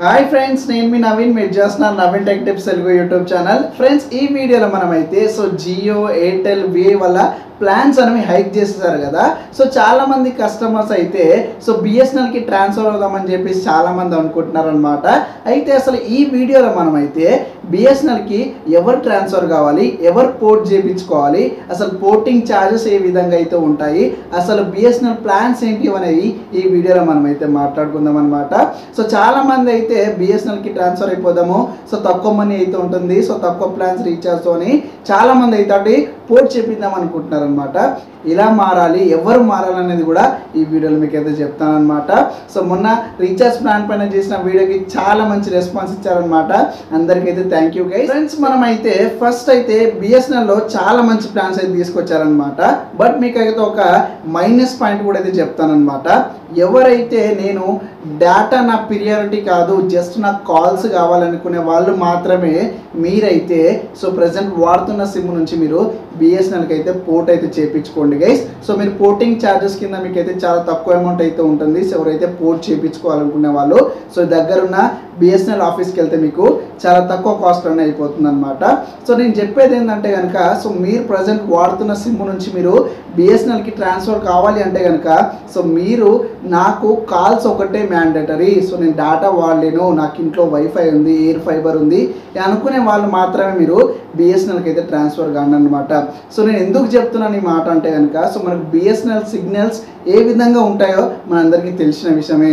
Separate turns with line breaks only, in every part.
Hi friends, నేను మీ నవీన్. మీరు చూస్తున్నారు Naveen tech tips Telugu YouTube channel. Friends, ఈ వీడియోలో మనమైతే జియో, ఎయిర్టెల్, విఐ వల్ల ప్లాన్స్ అనేవి హైక్ చేసేసారు కదా. చాలా మంది కస్టమర్స్ అయితే బిఎస్ఎన్ఎల్కి ట్రాన్స్ఫర్ అవుదామని చెప్పేసి చాలా మంది అనుకుంటున్నారు అనమాట. అయితే అసలు ఈ వీడియోలో మనమైతే బిఎస్ఎన్ఎల్కి ఎవరు ట్రాన్స్ఫర్ కావాలి, ఎవరు పోర్ట్ చేయించుకోవాలి, అసలు పోర్టింగ్ ఛార్జెస్ ఏ విధంగా అయితే ఉంటాయి, అసలు బిఎస్ఎన్ఎల్ ప్లాన్స్ ఏంటి అనేవి ఈ వీడియోలో మనమైతే మాట్లాడుకుందాం అనమాట. చాలా మంది అయితే బిఎస్ఎన్ఎల్కి ట్రాన్స్ఫర్ అయిపోదాము, తక్కువ మనీ అయితే ఉంటుంది, తక్కువ ప్లాన్స్ రీఛార్జ్ అని చాలా మంది అయితే పోర్ట్ చేపిద్దాం అనుకుంటున్నారు అనమాట. ఇలా మారాలి, ఎవరు మారాలనేది కూడా ఈ వీడియోలో మీకు అయితే చెప్తానమాట. మొన్న రీఛార్జ్ ప్లాన్ పైన చేసిన వీడియోకి చాలా మంచి రెస్పాన్స్ ఇచ్చారనమాట. అందరికైతే థ్యాంక్ యూ గైస్. ఫ్రెండ్స్, మనం అయితే ఫస్ట్ అయితే బిఎస్ఎన్ఎల్లో చాలా మంచి ప్లాన్స్ అయితే తీసుకొచ్చారనమాట. బట్ మీకు అయితే ఒక మైనస్ పాయింట్ కూడా అయితే చెప్తానమాట. ఎవరైతే నేను డేటా నా ప్రియారిటీ కాదు, జస్ట్ నాకు కాల్స్ కావాలనుకునే వాళ్ళు మాత్రమే మీరైతే ప్రజెంట్ వాడుతున్న సిమ్ నుంచి మీరు బిఎస్ఎన్ఎల్కి అయితే పోర్ట్ అయితే చేయించుకోండి గైస్. మీరు పోర్టింగ్ ఛార్జెస్ కింద మీకు అయితే చాలా తక్కువ అమౌంట్ అయితే ఉంటుంది. ఎవరైతే పోర్ట్ చేయించుకోవాలనుకునే వాళ్ళు దగ్గరున్న బిఎస్ఎన్ఎల్ ఆఫీస్కి వెళ్తే మీకు చాలా తక్కువ కాస్ట్లోనే అయిపోతుంది అనమాట. నేను చెప్పేది ఏంటంటే కనుక మీరు ప్రజెంట్ వాడుతున్న సిమ్ నుంచి మీరు బిఎస్ఎన్ఎల్కి ట్రాన్స్ఫర్ కావాలి అంటే కనుక మీరు నాకు కాల్స్ ఒకటే మ్యాండేటరీ, నేను డేటా వాడలేను, నాకు ఇంట్లో వైఫై ఉంది, ఎయిర్ ఫైబర్ ఉంది అనుకునే వాళ్ళు మాత్రమే మీరు బిఎస్ఎన్ఎల్కి అయితే ట్రాన్స్ఫర్ కాండి అనమాట. నేను ఎందుకు చెప్తున్నాను ఈ మాట అంటే కనుక మనకు బిఎస్ఎన్ఎల్ సిగ్నల్స్ ఏ విధంగా ఉంటాయో మనందరికీ తెలిసిన విషయమే.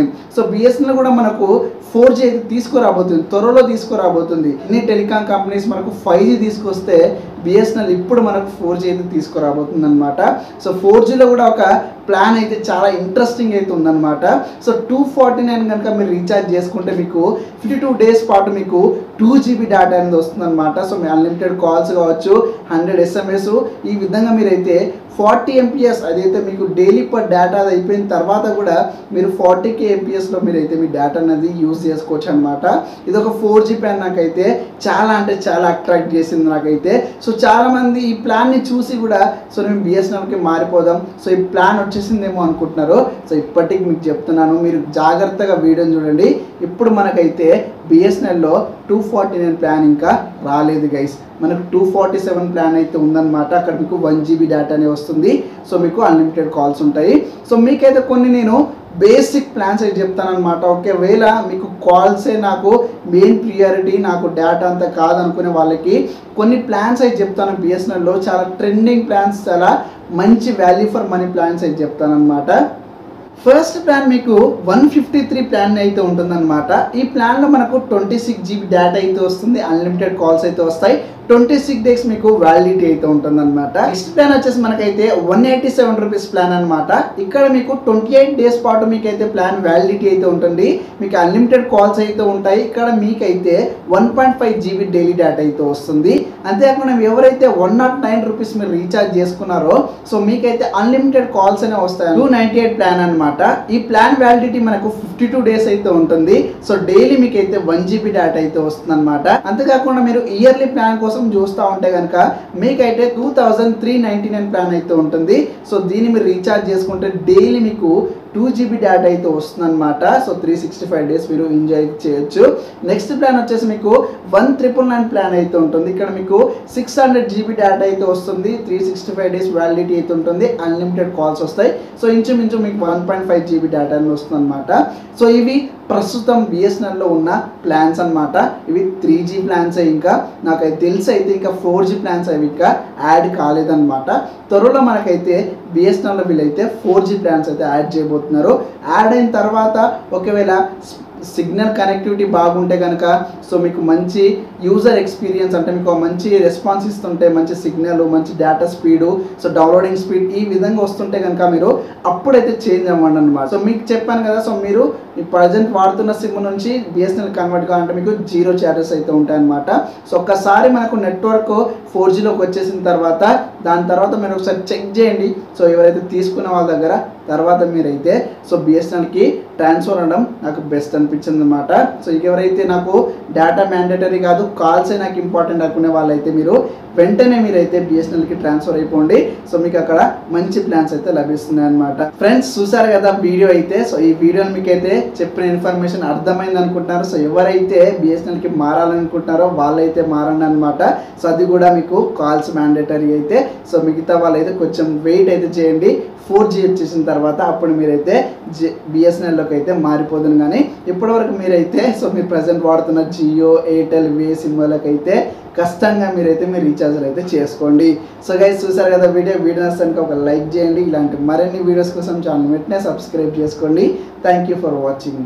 బిఎస్ఎన్ఎల్ కూడా మనకు 4G అయితే తీసుకురాబోతుంది, త్వరలో తీసుకురాబోతుంది. ఇన్ని టెలికాం కంపెనీస్ మనకు 5G తీసుకొస్తే బిఎస్ఎన్ఎల్ ఇప్పుడు మనకు 4G అయితే తీసుకురాబోతుంది అనమాట. 4Gలో కూడా ఒక ప్లాన్ అయితే చాలా ఇంట్రెస్టింగ్ అయితే ఉందన్నమాట. 249 కనుక మీరు రీఛార్జ్ చేసుకుంటే మీకు 52 డేస్ పాటు మీకు 2GB డేటా అనేది వస్తుంది అనమాట. మీ అన్లిమిటెడ్ కాల్స్ కావచ్చు, 100 SMS, ఈ విధంగా మీరైతే 40 MPS అదైతే మీకు డైలీ పర్ డేటా అయిపోయిన తర్వాత కూడా మీరు 40K MPSలో మీరైతే మీ డేటా అనేది యూజ్ చేసుకోవచ్చు అనమాట. ఇది ఒక 4G ప్లాన్ నాకైతే చాలా అంటే చాలా అట్రాక్ట్ చేసింది నాకైతే. చాలామంది ఈ ప్లాన్ని చూసి కూడా మేము బిఎస్ఎన్ఎల్కి మారిపోదాం, ఈ ప్లాన్ వచ్చేసిందేమో అనుకుంటున్నారు. ఇప్పటికి మీకు చెప్తున్నాను, మీరు జాగ్రత్తగా వీడియోని చూడండి. ఇప్పుడు మనకైతే బిఎస్ఎన్ఎల్లో 249 ప్లాన్ ఇంకా రాలేదు గైస్. మనకు 247 ప్లాన్ అయితే ఉందన్నమాట. అక్కడ మీకు 1GB డేటానే వస్తుంది. మీకు అన్లిమిటెడ్ కాల్స్ ఉంటాయి. మీకైతే కొన్ని నేను బేసిక్ ప్లాన్స్ అయితే చెప్తానమాట. ఒకవేళ మీకు కాల్సే నాకు మెయిన్ ప్రియారిటీ, నాకు డేటా అంతా కాదనుకునే వాళ్ళకి కొన్ని ప్లాన్స్ అయితే చెప్తాను. బిఎస్ఎన్ఎల్లో చాలా ట్రెండింగ్ ప్లాన్స్, చాలా మంచి వాల్యూ ఫర్ మనీ ప్లాన్స్ అయితే చెప్తానమాట. ఫస్ట్ ప్లాన్ మీకు 153 ప్లాన్ అయితే ఉంటుందన్నమాట. ఈ ప్లాన్లో మనకు 26GB డేటా అయితే వస్తుంది, అన్లిమిటెడ్ కాల్స్ అయితే వస్తాయి, 26 డేస్ మీకు వ్యాలిడిటీ అయితే ఉంటుందన్నమాట. నెక్స్ట్ ప్లాన్ వచ్చేసి మనకైతే 187 రూపీస్ ప్లాన్ అనమాట. ఇక్కడ మీకు 28 డేస్ పాటు మీకైతే ప్లాన్ వ్యాలిడిటీ అయితే ఉంటుంది, మీకు అన్లిమిటెడ్ కాల్స్ అయితే ఉంటాయి. ఇక్కడ మీకైతే 1.5GB డైలీ డేటా అయితే వస్తుంది. అంతేకాకుండా ఎవరైతే 109 రూపీస్ మీరు రీఛార్జ్ చేసుకున్నారో మీకైతే అన్లిమిటెడ్ కాల్స్ అనే వస్తాయి. 298 ప్లాన్ అనమాట. ఈ ప్లాన్ వ్యాలిడిటీ మనకు 52 డేస్ అయితే ఉంటుంది. డైలీ మీకైతే 1GB డేటా అయితే వస్తుంది అనమాట. అంతేకాకుండా మీరు ఇయర్లీ ప్లాన్ కోసం చూస్తూ ఉంటే కనుక మీకైతే 2399 ప్లాన్ అయితే ఉంటుంది. దీన్ని మీరు రీఛార్జ్ చేసుకుంటే డైలీ మీకు 2GB డేటా అయితే వస్తుంది అనమాట. 365 డేస్ మీరు ఎంజాయ్ చేయొచ్చు. నెక్స్ట్ ప్లాన్ వచ్చేసి మీకు 1999 ప్లాన్ అయితే ఉంటుంది. ఇక్కడ మీకు 600GB డేటా అయితే వస్తుంది, 365 డేస్ వ్యాలిడిటీ అయితే ఉంటుంది, అన్లిమిటెడ్ కాల్స్ వస్తాయి. ఇంచుమించు మీకు 1.5GB డేటా అని వస్తుంది అనమాట. ఇవి ప్రస్తుతం బిఎస్ఎన్ఎల్లో ఉన్న ప్లాన్స్ అనమాట. ఇవి 3G ప్లాన్స్. ఇంకా నాకైతే తెలిసి అయితే ఇంకా 4G ప్లాన్స్ అవి ఇంకా యాడ్ కాలేదన్నమాట. త్వరలో మనకైతే బిఎస్ఎన్ఎల్లో వీళ్ళైతే 4G ప్లాన్స్ అయితే యాడ్ చేయబోతున్నారు. యాడ్ అయిన తర్వాత ఒకవేళ సిగ్నల్ కనెక్టివిటీ బాగుంటే కనుక మీకు మంచి యూజర్ ఎక్స్పీరియన్స్, అంటే మీకు మంచి రెస్పాన్స్ ఇస్తుంటే, మంచి సిగ్నల్, మంచి డేటా స్పీడు, డౌన్లోడింగ్ స్పీడ్ ఈ విధంగా వస్తుంటే కనుక మీరు అప్పుడైతే చేంజ్ అవ్వండి అనమాట. మీకు చెప్పాను కదా, మీరు ఈ ప్రజెంట్ వాడుతున్న సిమ్ నుంచి బిఎస్ఎన్ఎల్ కన్వర్ట్ కావాలంటే మీకు 0 ఛార్జెస్ అయితే ఉంటాయన్నమాట. ఒక్కసారి మనకు నెట్వర్క్ 4Gలోకి వచ్చేసిన తర్వాత దాని తర్వాత మీరు ఒకసారి చెక్ చేయండి. ఎవరైతే తీసుకున్న వాళ్ళ దగ్గర తర్వాత మీరైతే బిఎస్ఎన్ఎల్కి ట్రాన్స్ఫర్ అవ్వడం నాకు బెస్ట్ అనిపించింది అనమాట. ఎవరైతే నాకు డేటా మ్యాండేటరీ కాదు, కాల్సే నాకు ఇంపార్టెంట్ అనుకునే వాళ్ళైతే మీరు వెంటనే మీరైతే బిఎస్ఎన్ఎల్కి ట్రాన్స్ఫర్ అయిపోండి. మీకు అక్కడ మంచి ప్లాన్స్ అయితే లభిస్తున్నాయి అనమాట. ఫ్రెండ్స్, చూసారు కదా వీడియో అయితే. ఈ వీడియోని మీకైతే చెప్పిన ఇన్ఫర్మేషన్ అర్థమైంది అనుకుంటున్నారు. సో ఎవరైతే బిఎస్ఎన్ఎల్కి మారాలనుకుంటున్నారో వాళ్ళైతే మారండి అనమాట. సో అది కూడా మీకు కాల్స్ మ్యాండేటరీ అయితే. సో మిగతా వాళ్ళైతే కొంచెం వెయిట్ అయితే చేయండి. 4G వచ్చేసిన తర్వాత అప్పుడు మీరైతే బిఎస్ఎన్ఎల్లోకి అయితే మారిపోతుంది. కానీ ఇప్పటివరకు మీరైతే సో మీరు ప్రజెంట్ వాడుతున్న జియో, ఎయిర్టెల్, వే సిమ్లకి అయితే కష్టంగా మీరైతే మీ రీఛార్జ్లు అయితే చేసుకోండి. సో గైస్ చూసారు కదా వీడియో నచ్చాక ఒక లైక్ చేయండి. ఇలాంటి మరిన్ని వీడియోస్ కోసం ఛానల్ వెంటనే సబ్స్క్రైబ్ చేసుకోండి. Thank you for watching.